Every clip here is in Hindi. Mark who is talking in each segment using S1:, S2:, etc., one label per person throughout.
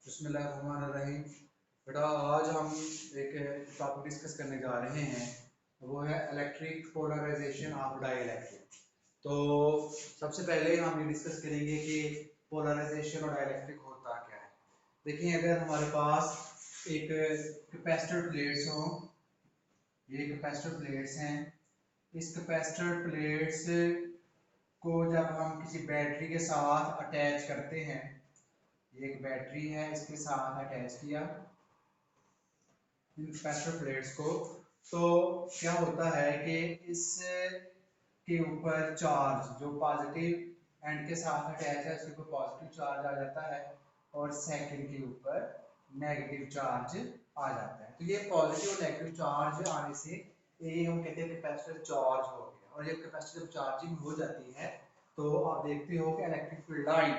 S1: बिस्मिल्लाहिर्रहमानिर्रहीम। बेटा आज हम एक टॉपिक डिस्कस करने जा रहे हैं, वो है इलेक्ट्रिक पोलराइजेशन ऑफ डाइइलेक्ट्रिक। तो सबसे पहले हम ये डिस्कस करेंगे कि पोलराइजेशन और डाइइलेक्ट्रिक होता क्या है। देखिए, अगर हमारे पास एक कैपेसिटर प्लेट्स हो, ये कैपेसिटर प्लेट्स हैं, इस कैपेसिटर प्लेट्स को जब हम किसी बैटरी के साथ अटैच करते हैं, ये एक बैटरी है, इसके साथ अटैच किया इन कैपेसिटर प्लेट्स को, तो क्या होता है कि इस के ऊपर चार्ज जो पॉजिटिव एंड के साथ अटैच है उसके ऊपर पॉजिटिव चार्ज आ जाता है और सेकंड के ऊपर नेगेटिव चार्ज आ जाता है। तो ये पॉजिटिव और नेगेटिव चार्ज आने से ये हम कहते हैं कैपेसिटर चार्ज हो गया। और जब कैपेसिटर जब चार्जिंग हो जाती है तो आप देखते हो कि इलेक्ट्रिक फील्ड लाइन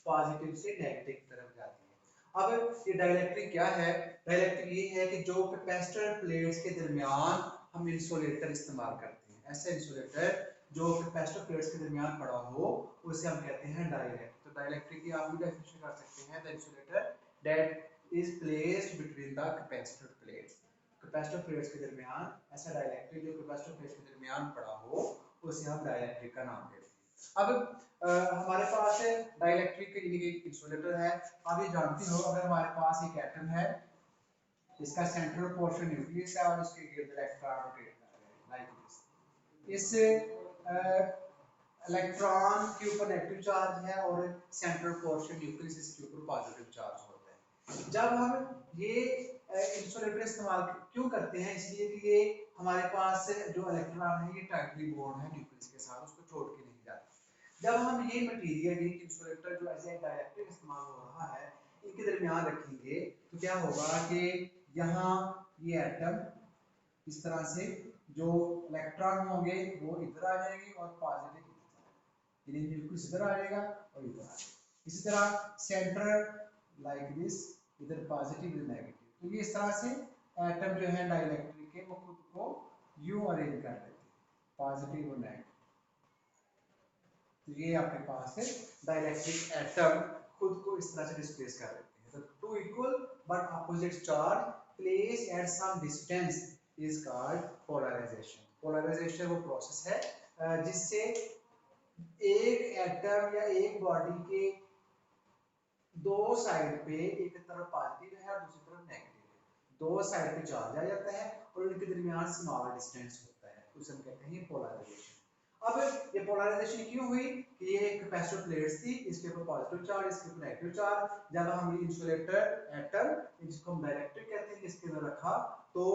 S1: पॉजिटिव से नेगेटिव की तरफ जाती है। अब ये डाइइलेक्ट्रिक क्या है? डाइइलेक्ट्रिक ये है कि जो कैपेसिटर प्लेट्स के दरमियान हम इंसुलेटर इस्तेमाल करते हैं, ऐसा इंसुलेटर जो कैपेसिटर प्लेट्स के दरमियान पड़ा हो उसे हम कहते हैं डाइइलेक्ट्रिक। तो डाइइलेक्ट्रिक की आप भी डेफिनेशन कर सकते हैं, the insulator that is placed between the capacitor plates. Capacitor plates के दरमियान ऐसा डाइइलेक्ट्रिक जो कैपेसिटर प्लेट्स के दरमियान पड़ा हो उसे हम डाइइलेक्ट्रिक का नाम देते हैं। अब हमारे पास डाइइलेक्ट्रिक के लिए एक इंसुलेटर है। आप ये जानते हो, अगर हमारे पास एक एटम है, इसका सेंट्रल पोर्शन न्यूक्लियस है और इसके इर्द इलेक्ट्रॉन रोटेट कर रहे हैं लाइक दिस। इस इलेक्ट्रॉन के ऊपर नेगेटिव चार्ज है और सेंट्रल पोर्शन न्यूक्लियस इसके ऊपर पॉजिटिव चार्ज होता है। जब हम ये इंसुलेटर इस्तेमाल क्यों करते हैं? इसलिए कि ये हमारे पास जो इलेक्ट्रॉन है ये टाइटली बॉन्ड है न्यूक्लियस के साथ, उसको छोड़ के नहीं जाता। जब हम ये मटेरियल ये इंसुलेटर जो एज ए डाइइलेक्ट्रिक इस्तेमाल हो रहा है इनके दरमियान रखेंगे तो क्या होगा कि यहाँ ये एटम इस तरह से जो इलेक्ट्रॉन होंगे वो इधर आ जाएंगे और पॉजिटिव यानी न्यूक्लियस इधर आ जाएगा और इधर आ जाएगा। इसी तरह सेंटर लाइक दिस, इधर पॉजिटिव इधर नेगेटिव। तो ये इस तरह से एटम जो है डाइइलेक्ट्रिक के वो खुद को यूं अरेंज कर लेते हैं, पॉजिटिव और नेगेटिव। तो ये आपके पास है डाइइलेक्ट्रिक एटम खुद को इस तरह से डिस्प्लेस कर लेते हैं। तो two equal but opposite charge place at some distance is called polarisation. Polarisation वो प्रोसेस है जिससे एक एटम या एक बॉडी के दो साइड पे, एक तरफ पॉजिटिव है और दूसरी तरफ नेगेटिव है, दो साइड पे चार्ज आ जाता है और उनके दरमियान स्मॉल डिस्टेंस होता है, उसे हम कहते हैं पोलराइजेशन। अब ये पोलराइजेशन क्यों हुई कि ये कैपेसिटर प्लेट्स थी, इसके ऊपर पॉजिटिव चार्ज इसके ऊपर नेगेटिव चार्ज। जब हम ये इंसुलेटर एटम जिसको हम डाइइलेक्ट्रिक कहते हैं इसके अंदर रखा तो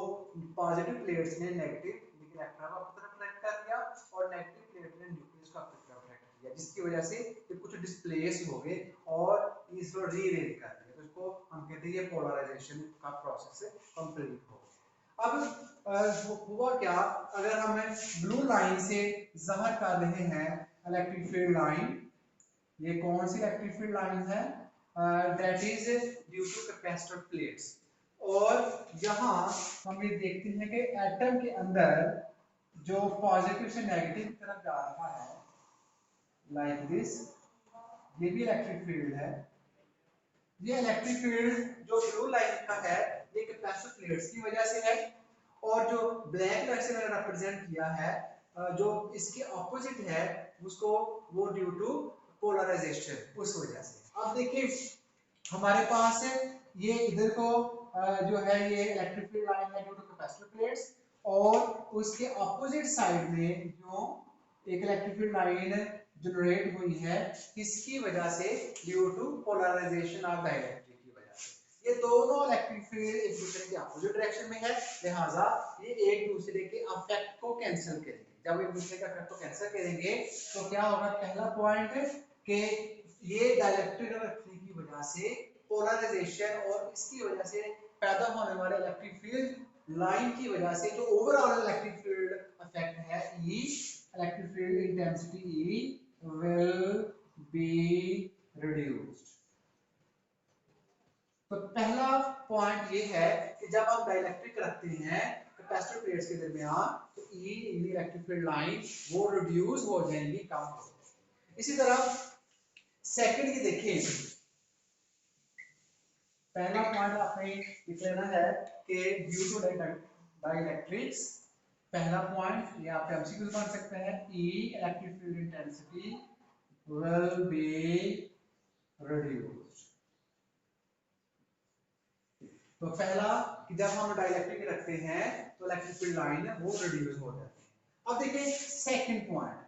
S1: पॉजिटिव प्लेट्स ने नेगेटिव इलेक्ट्रॉन को अपनी तरफ अट्रैक्ट कर दिया और नेगेटिव प्लेट ने न्यूक्लियस को अपनी तरफ अट्रैक्ट किया, जिसकी वजह से ये कुछ डिस्प्लेस हो गए और इसको रीअरेंज कर दिया। तो इसको हम कहते हैं ये पोलराइजेशन का प्रोसेस कंप्लीट हो गया। अब हुआ क्या, अगर हम ब्लू लाइन से ज़ाहिर कर रहे हैं इलेक्ट्रिक फील्ड लाइन, ये कौन सी इलेक्ट्रिक फील्ड लाइन है? That is due to capacitor plates. और यहाँ हम ये देखते हैं कि एटम के अंदर जो पॉजिटिव से नेगेटिव की तरफ जा रहा है लाइक दिस, ये भी इलेक्ट्रिक फील्ड है। ये इलेक्ट्रिक फील्ड जो ब्लू लाइन का है ये कैपेसिटर प्लेट्स की वजह से है, और जो ब्लैक लाइन से मैंने रिप्रेजेंट किया है जो इसके ऑपोजिट है उसको वो ड्यू टू पोलराइजेशन उस वजह से। अब देखिए हमारे पास ये इधर को जो है ये इलेक्ट्रिक फील्ड लाइन है ड्यू टू कैपेसिटर प्लेट्स, और उसके ऑपोजिट साइड में जो एक इलेक्ट्रिक फील्ड लाइन जनरेट हुई है किसकी वजह से? Due to polarisation of dielectric की वजह से। ये दोनों इलेक्ट्रिक फील्ड एक दूसरे के अपोजिट डायरेक्शन में है, लिहाजा ये एक दूसरे के अफेक्ट को कैंसिल करेंगे। जब एक दूसरे के अफेक्ट को कैंसिल करेंगे तो क्या होगा? पहला पॉइंट कि ये डाइइलेक्ट्रिक की वजह से पोलराइजेशन और इसकी वजह से पैदा होने वाले इलेक्ट्रिक फील्ड लाइन की वजह से जो ओवरऑल इलेक्ट्रिक फील्ड इफेक्ट है E, electric field intensity E will be reduced। तो पहला पॉइंट ये है कि जब आप डाइइलेक्ट्रिक रखते हैं कैपेसिटर प्लेट्स के दरमियान तो ई इलेक्ट्रिक फील्ड लाइन वो रिड्यूस हो जाएंगी, कम हो जाएंगी। इसी तरह सेकंड ये देखें, पहला पॉइंट आपने लिख लेना है कि ड्यू टू डाइलेक्ट्रिक्स, पहला पॉइंट ये आप एमसीक्यू बन सकते हैं, E electric field intensity will be reduced. तो पहला कि जब हम डाइलेक्ट्रिक रखते हैं तो इलेक्ट्रिक फील्ड लाइन है वो रिड्यूस हो जाती है। अब देखिए second point,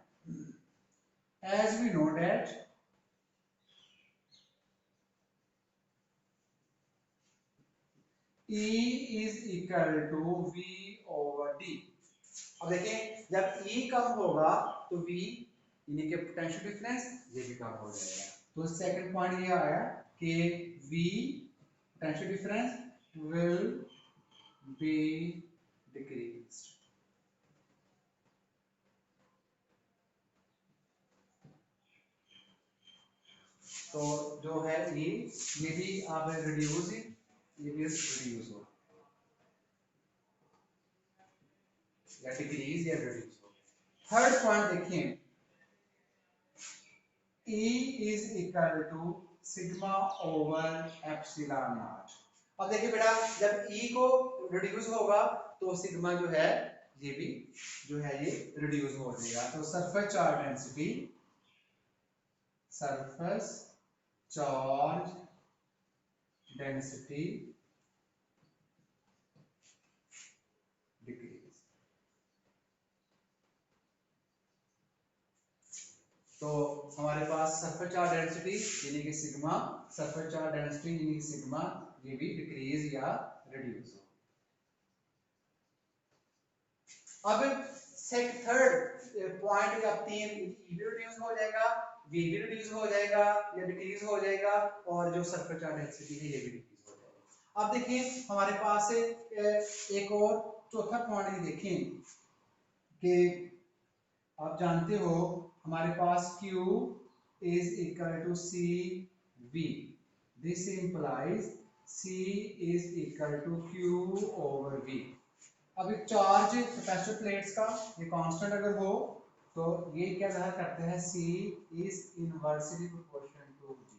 S1: as we know that E is equal to V over D। अब देखें जब E कम होगा तो V यानी कि पोटेंशियल डिफरेंस ये भी कम हो जाएगा। तो सेकंड पॉइंट ये आया कि V potential difference will be decreased। तो जो है ये भी आप रिड्यूस, ये भी रिड्यूस हो या डिक्रीज या रिड्यूस हो। थर्ड पॉइंट देखिए, E is equal to sigma over epsilon not. अब देखिए बेटा जब E को रिड्यूस होगा तो सिग्मा जो है ये भी जो है ये रिड्यूस हो जाएगा। तो surface charge density, surface charge density decrease. तो हमारे पास सरफेस चार्ज डेंसिटी यानी कि सिग्मा, सरफेस चार्ज डेंसिटी यानी कि सिग्मा ये भी डिक्रीज या रिड्यूस हो। अब थर्ड पॉइंट आप तीन, ई भी रिड्यूस हो जाएगा, वी भी रिड्यूस हो जाएगा या डिक्रीज हो जाएगा, और जो सरफेस चार्ज डेंसिटी है ये भी डिक्रीज हो जाएगा। अब देखिए हमारे पास एक और चौथा पॉइंट ये देखें कि आप जानते हो हमारे पास Q is equal to CV। This implies C is equal to Q over V। अब एक चार्ज कैपेसिटर प्लेट्स का ये कांस्टेंट अगर हो तो ये क्या ज़ाहिर करते हैं, C is inversely proportional to G।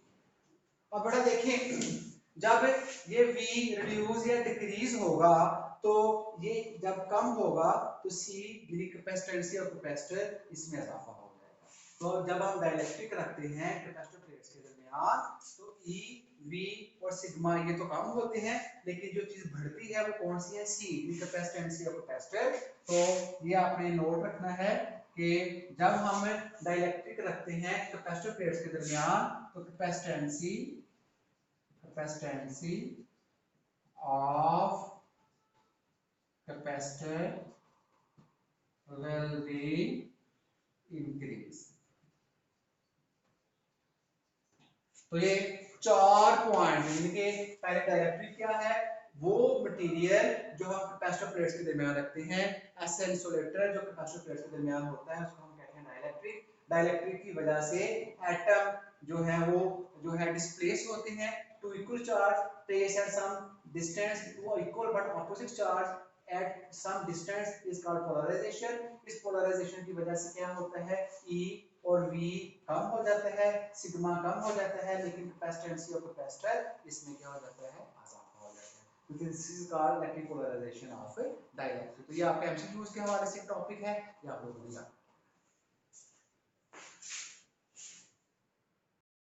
S1: अब बेटा देखें जब ये V रिड्यूस या डिक्रीज होगा तो ये जब कम होगा तो C यानी कैपेसिटेंसी ऑफ कैपेसिटर इसमें इजाफा हो जाएगा। तो जब हम डाइलेक्ट्रिक रखते हैं कैपेसिटर प्लेट्स के दरमियान तो E, V और सिग्मा ये तो कम होते हैं, लेकिन जो चीज बढ़ती है वो कौन सी है, C यानी कैपेसिटेंसी ऑफ कैपेसिटर। तो ये आपने नोट रखना है कि जब हम डाइलेक्ट्रिक रखते हैं कैपेसिटर प्लेट्स के दरमियान तो कैपेसिटेंसी of capacitor will be increase। तो ये चार पॉइंट यानी कि पहले डाइलेक्ट्रिक क्या है, वो मटेरियल जो हम कैपेसिटर प्लेट्स के दरमियान रखते हैं, ऐसा इंसुलेटर जो कैपेसिटर प्लेट्स के दरमियान होता है उसको हम कहते हैं डाइलेक्ट्रिक। डाइलेक्ट्रिक की वजह से एटम जो है वो जो है डिस्प्लेस होते हैं two equal charge place at some distance two equal but opposite charge at some distance is called polarisation. इस पोलराइजेशन की वजह से क्या होता है, E और V कम हो जाता है, सिग्मा कम हो जाता है, लेकिन कैपेसिटेंसी ऑफ कैपेसिटर इसमें क्या हो जाता है, इजाफा हो जाता है। तो this is called electric polarisation of dielectric. तो ये आपके एमसीक्यूज के हवाले से टॉपिक है, ये आप लोगों को